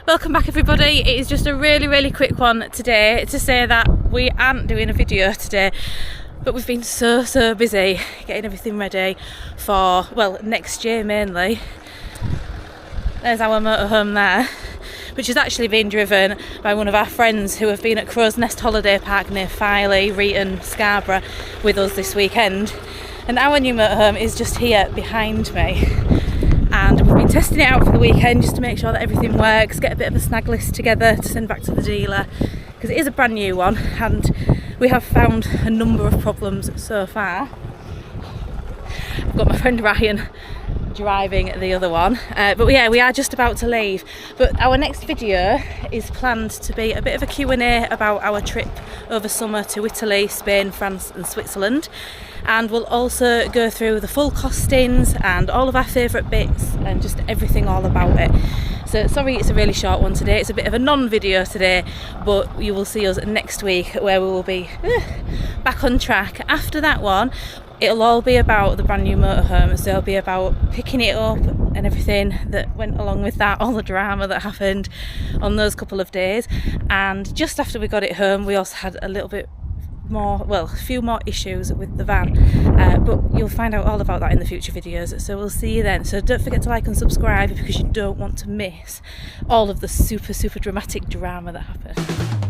Welcome back everybody. It is just a really quick one today to say that we aren't doing a video today, but we've been so busy getting everything ready for, well, next year mainly. There's our motorhome there, which is actually being driven by one of our friends who have been at Crow's Nest Holiday Park near Filey, Reeton, Scarborough with us this weekend. And our new motorhome is just here behind me. And we've been testing it out for the weekend just to make sure that everything works, get a bit of a snag list together to send back to the dealer, because it is a brand new one and we have found a number of problems so far. I've got my friend Ryan driving the other one, but yeah, we are just about to leave. But our next video is planned to be a bit of a Q&A about our trip over summer to Italy, Spain, France and Switzerland, and we'll also go through the full costings and all of our favourite bits and just everything all about it. So sorry it's a really short one today, it's a bit of a non-video today, but you will see us next week where we will be back on track. After that one, it'll all be about the brand new motorhome, so it'll be about picking it up and everything that went along with that, all the drama that happened on those couple of days. And just after we got it home, we also had a little bit more, well, a few more issues with the van, but you'll find out all about that in the future videos, so we'll see you then. So don't forget to like and subscribe because you don't want to miss all of the super dramatic drama that happened.